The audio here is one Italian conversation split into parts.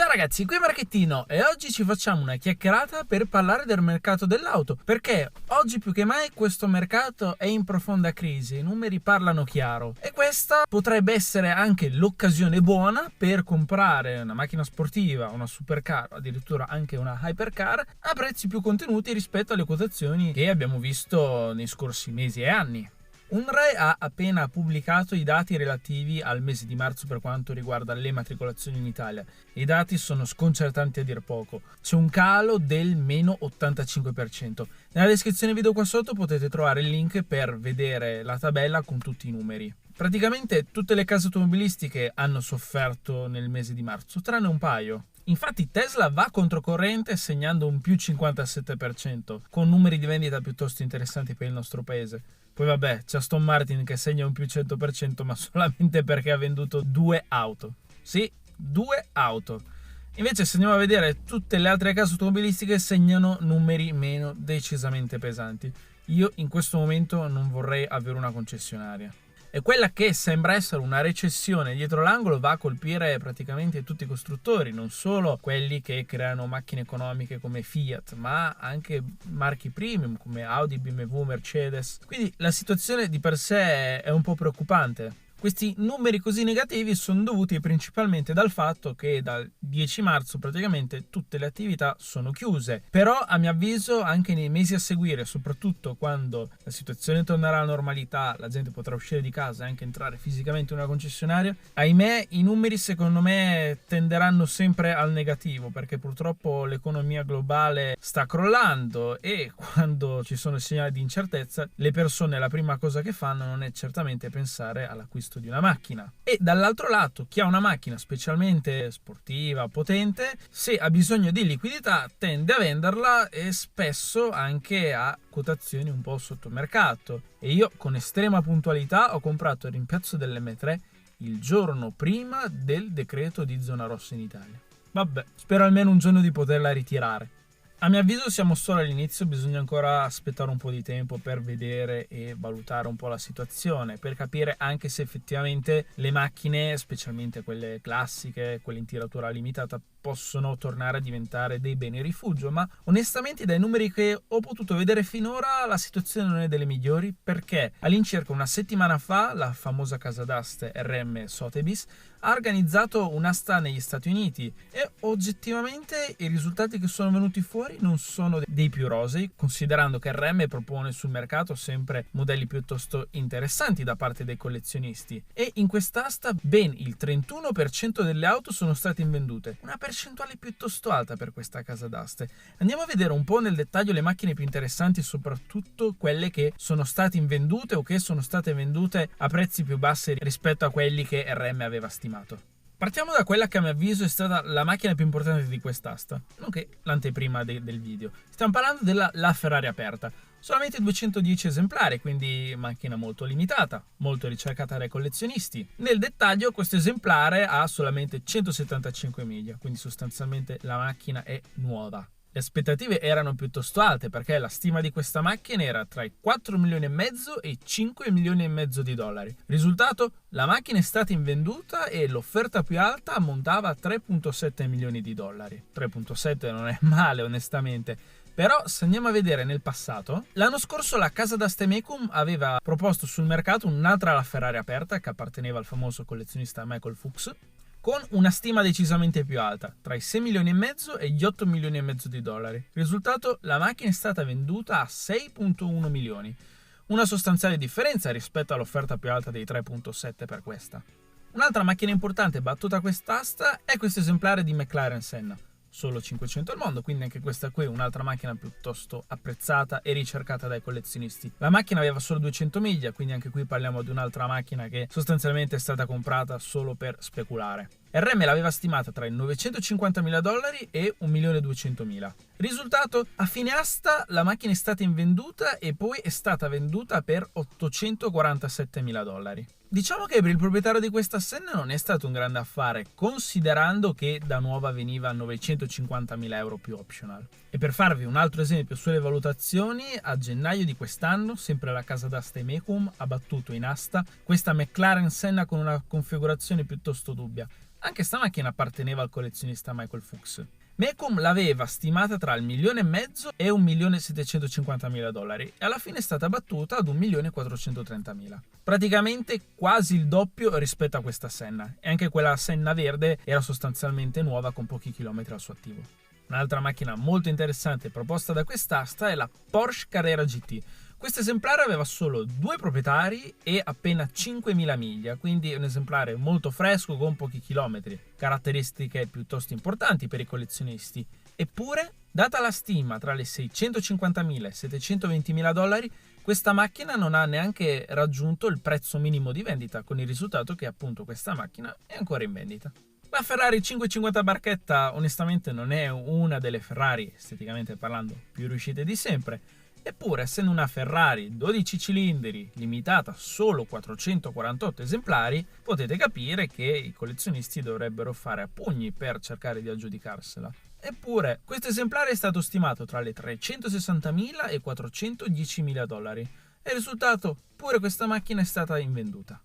Ciao ragazzi, qui Marchettino e oggi ci facciamo una chiacchierata per parlare del mercato dell'auto, perché oggi più che mai questo mercato è in profonda crisi, i numeri parlano chiaro e questa potrebbe essere anche l'occasione buona per comprare una macchina sportiva, una supercar, addirittura anche una hypercar a prezzi più contenuti rispetto alle quotazioni che abbiamo visto nei scorsi mesi e anni. Unrai ha appena pubblicato i dati relativi al mese di marzo per quanto riguarda le matricolazioni in Italia. I dati sono sconcertanti a dir poco. C'è un calo del meno 85%. Nella descrizione video qua sotto potete trovare il link per vedere la tabella con tutti i numeri. Praticamente tutte le case automobilistiche hanno sofferto nel mese di marzo, tranne un paio. Infatti Tesla va controcorrente segnando un più 57%, con numeri di vendita piuttosto interessanti per il nostro paese. Poi vabbè, c'è Aston Martin che segna un più 100%, ma solamente perché ha venduto 2 auto. Sì, 2 auto. Invece se andiamo a vedere tutte le altre case automobilistiche segnano numeri meno decisamente pesanti. Io in questo momento non vorrei avere una concessionaria. E quella che sembra essere una recessione dietro l'angolo va a colpire praticamente tutti i costruttori, non solo quelli che creano macchine economiche come Fiat, ma anche marchi premium come Audi, BMW, Mercedes. Quindi la situazione di per sé è un po' preoccupante. Questi numeri così negativi sono dovuti principalmente dal fatto che dal 10 marzo praticamente tutte le attività sono chiuse. Però a mio avviso anche nei mesi a seguire, soprattutto quando la situazione tornerà alla normalità, la gente potrà uscire di casa e anche entrare fisicamente in una concessionaria, ahimè i numeri secondo me tenderanno sempre al negativo, perché purtroppo l'economia globale sta crollando e quando ci sono segnali di incertezza le persone la prima cosa che fanno non è certamente pensare all'acquisto di una macchina. E dall'altro lato chi ha una macchina specialmente sportiva, potente, se ha bisogno di liquidità tende a venderla e spesso anche a quotazioni un po' sotto mercato. E io con estrema puntualità ho comprato il rimpiazzo dell'M3 il giorno prima del decreto di zona rossa in Italia. Vabbè, spero almeno un giorno di poterla ritirare. A mio avviso siamo solo all'inizio, bisogna ancora aspettare un po' di tempo per vedere e valutare un po' la situazione, per capire anche se effettivamente le macchine, specialmente quelle classiche, quelle in tiratura limitata, possono tornare a diventare dei beni rifugio, ma onestamente dai numeri che ho potuto vedere finora la situazione non è delle migliori, perché all'incirca una settimana fa la famosa casa d'aste RM Sotheby's ha organizzato un'asta negli Stati Uniti e oggettivamente i risultati che sono venuti fuori non sono dei più rosei, considerando che RM propone sul mercato sempre modelli piuttosto interessanti da parte dei collezionisti e in quest'asta ben il 31% delle auto sono state invendute, una percentuale piuttosto alta per questa casa d'aste. Andiamo a vedere un po' nel dettaglio le macchine più interessanti, soprattutto quelle che sono state invendute o che sono state vendute a prezzi più bassi rispetto a quelli che RM aveva stimato. Partiamo da quella che a mio avviso è stata la macchina più importante di quest'asta, nonché l'anteprima del video. Stiamo parlando della Ferrari aperta. Solamente 210 esemplari, quindi macchina molto limitata, molto ricercata dai collezionisti. Nel dettaglio questo esemplare ha solamente 175 miglia, quindi sostanzialmente la macchina è nuova. Le aspettative erano piuttosto alte perché la stima di questa macchina era tra i 4 milioni e mezzo e i 5 milioni e mezzo di dollari. Risultato? La macchina è stata invenduta e l'offerta più alta ammontava a 3,7 milioni di dollari. 3,7 non è male onestamente. Però se andiamo a vedere nel passato, l'anno scorso la casa d'aste Mecum aveva proposto sul mercato un'altra La Ferrari aperta che apparteneva al famoso collezionista Michael Fuchs, con una stima decisamente più alta, tra i 6 milioni e mezzo e gli 8 milioni e mezzo di dollari. Risultato, la macchina è stata venduta a 6,1 milioni, una sostanziale differenza rispetto all'offerta più alta dei 3,7 per questa. Un'altra macchina importante battuta a quest'asta è questo esemplare di McLaren Senna. Solo 500 al mondo, quindi anche questa qui è un'altra macchina piuttosto apprezzata e ricercata dai collezionisti. La macchina aveva solo 200 miglia, quindi anche qui parliamo di un'altra macchina che sostanzialmente è stata comprata solo per speculare. RM l'aveva stimata tra i 950.000 dollari e 1.200.000. Risultato? A fine asta la macchina è stata invenduta e poi è stata venduta per 847.000 dollari. Diciamo che per il proprietario di questa Senna non è stato un grande affare, considerando che da nuova veniva a 950.000 euro più optional. E per farvi un altro esempio sulle valutazioni, a gennaio di quest'anno, sempre la casa d'asta Mecum ha battuto in asta questa McLaren Senna con una configurazione piuttosto dubbia. Anche sta macchina apparteneva al collezionista Michael Fuchs. Mecum l'aveva stimata tra il 1,5 milioni e $1.750.000 e alla fine è stata battuta ad $1.430.000. Praticamente quasi il doppio rispetto a questa Senna, e anche quella Senna verde era sostanzialmente nuova con pochi chilometri al suo attivo. Un'altra macchina molto interessante proposta da quest'asta è la Porsche Carrera GT. Questo esemplare aveva solo 2 proprietari e appena 5.000 miglia, quindi è un esemplare molto fresco con pochi chilometri, caratteristiche piuttosto importanti per i collezionisti. Eppure, data la stima tra le $650.000 e $720.000, questa macchina non ha neanche raggiunto il prezzo minimo di vendita, con il risultato che appunto questa macchina è ancora in vendita. La Ferrari 550 barchetta onestamente non è una delle Ferrari, esteticamente parlando, più riuscite di sempre. Eppure, essendo una Ferrari 12 cilindri limitata solo 448 esemplari, potete capire che i collezionisti dovrebbero fare a pugni per cercare di aggiudicarsela. Eppure, questo esemplare è stato stimato tra le $360.000 e $410.000 e il risultato, pure questa macchina è stata invenduta.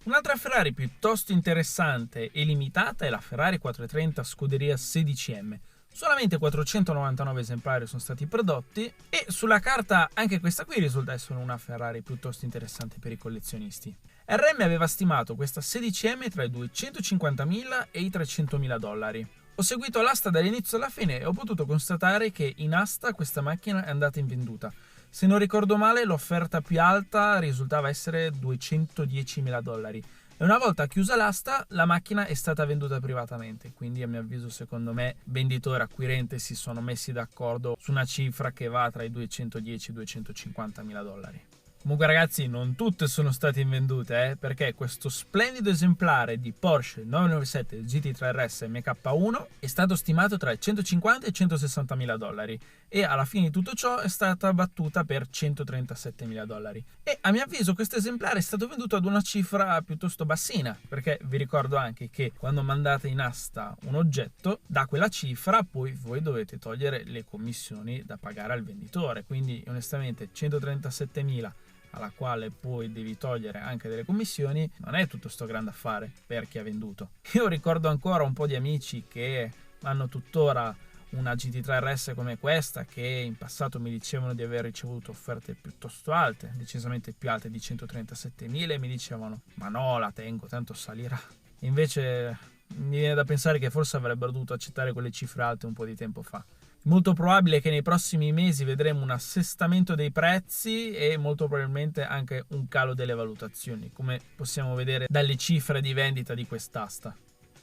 Un'altra Ferrari piuttosto interessante e limitata è la Ferrari 430 scuderia 16M. Solamente 499 esemplari sono stati prodotti e sulla carta anche questa qui risulta essere una Ferrari piuttosto interessante per i collezionisti. RM aveva stimato questa 16M tra i $250.000 e i $300.000. Ho seguito l'asta dall'inizio alla fine e ho potuto constatare che in asta questa macchina è andata invenduta. Se non ricordo male, l'offerta più alta risultava essere $210.000. E una volta chiusa l'asta, la macchina è stata venduta privatamente, quindi a mio avviso, secondo me, venditore e acquirente si sono messi d'accordo su una cifra che va tra i $210 e i $250.000. Comunque ragazzi, non tutte sono state invendute, perché questo splendido esemplare di Porsche 997 GT3 RS MK1 è stato stimato tra i $150 e i $160.000 e alla fine di tutto ciò è stata battuta per $137.000. E a mio avviso questo esemplare è stato venduto ad una cifra piuttosto bassina, perché vi ricordo anche che quando mandate in asta un oggetto, da quella cifra poi voi dovete togliere le commissioni da pagare al venditore, quindi onestamente 137.000 alla quale poi devi togliere anche delle commissioni, non è tutto sto grande affare per chi ha venduto. Io ricordo ancora un po' di amici che hanno tuttora una GT3 RS come questa, che in passato mi dicevano di aver ricevuto offerte piuttosto alte, decisamente più alte di 137.000, e mi dicevano ma no, la tengo, tanto salirà. Invece mi viene da pensare che forse avrebbero dovuto accettare quelle cifre alte un po' di tempo fa. Molto probabile che nei prossimi mesi vedremo un assestamento dei prezzi e molto probabilmente anche un calo delle valutazioni, come possiamo vedere dalle cifre di vendita di quest'asta.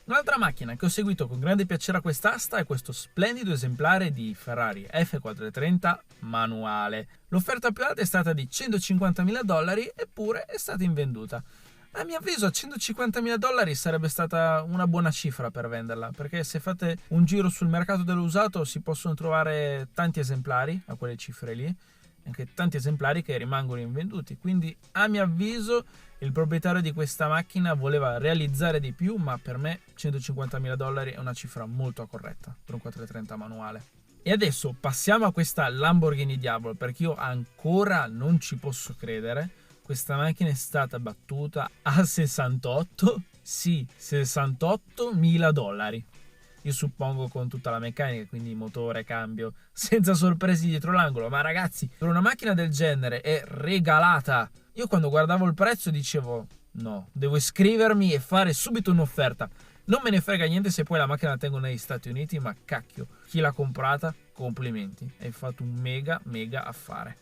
Un'altra macchina che ho seguito con grande piacere a quest'asta è questo splendido esemplare di Ferrari F430 manuale. L'offerta più alta è stata di $150.000, eppure è stata invenduta. A mio avviso $150.000 sarebbe stata una buona cifra per venderla, perché se fate un giro sul mercato dell'usato si possono trovare tanti esemplari a quelle cifre lì, anche tanti esemplari che rimangono invenduti, quindi a mio avviso il proprietario di questa macchina voleva realizzare di più, ma per me $150.000 è una cifra molto corretta per un 430 manuale. E adesso passiamo a questa Lamborghini Diavolo, perché io ancora non ci posso credere. Questa macchina è stata battuta a $68.000. Io suppongo con tutta la meccanica, quindi motore, cambio, senza sorprese dietro l'angolo. Ma ragazzi, per una macchina del genere è regalata. Io quando guardavo il prezzo dicevo no, devo iscrivermi e fare subito un'offerta. Non me ne frega niente se poi la macchina la tengo negli Stati Uniti, ma cacchio, chi l'ha comprata, complimenti, hai fatto un mega affare.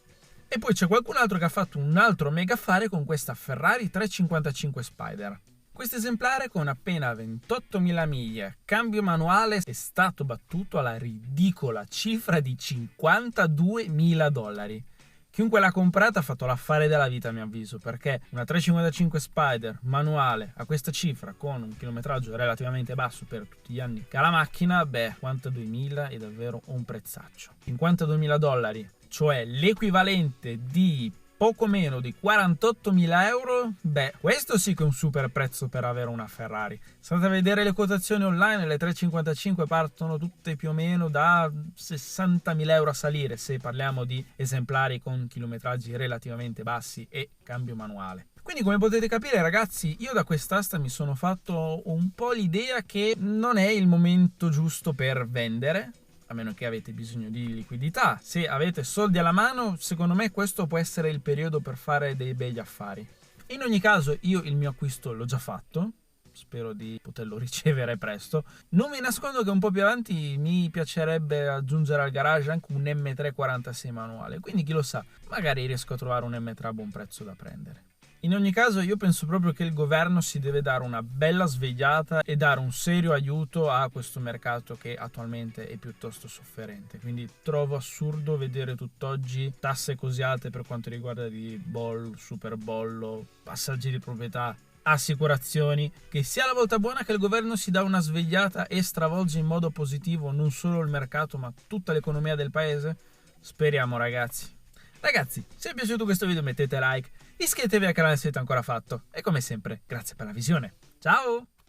E poi c'è qualcun altro che ha fatto un altro mega affare con questa Ferrari 355 Spider. Questo esemplare con appena 28.000 miglia, cambio manuale, è stato battuto alla ridicola cifra di $52.000. Chiunque l'ha comprata ha fatto l'affare della vita a mio avviso, perché una 355 Spider manuale a questa cifra con un chilometraggio relativamente basso per tutti gli anni che ha la macchina, $52.000 è davvero un prezzaccio. $52.000, cioè l'equivalente di poco meno di €48.000, questo sì che è un super prezzo per avere una Ferrari. Se andate a vedere le quotazioni online, le 355 partono tutte più o meno da €60.000 a salire, se parliamo di esemplari con chilometraggi relativamente bassi e cambio manuale. Quindi come potete capire ragazzi, io da quest'asta mi sono fatto un po' l'idea che non è il momento giusto per vendere, a meno che avete bisogno di liquidità. Se avete soldi alla mano, secondo me questo può essere il periodo per fare dei begli affari. In ogni caso io il mio acquisto l'ho già fatto, spero di poterlo ricevere presto. Non vi nascondo che un po' più avanti mi piacerebbe aggiungere al garage anche un M3 46 manuale, quindi chi lo sa, magari riesco a trovare un M3 a buon prezzo da prendere. In ogni caso io penso proprio che il governo si deve dare una bella svegliata e dare un serio aiuto a questo mercato che attualmente è piuttosto sofferente. Quindi trovo assurdo vedere tutt'oggi tasse così alte per quanto riguarda di bollo, superbollo, passaggi di proprietà, assicurazioni, che sia la volta buona che il governo si dà una svegliata e stravolge in modo positivo non solo il mercato ma tutta l'economia del paese. Speriamo ragazzi. Ragazzi, se è piaciuto questo video mettete like, iscrivetevi al canale se non avete ancora fatto e come sempre grazie per la visione. Ciao!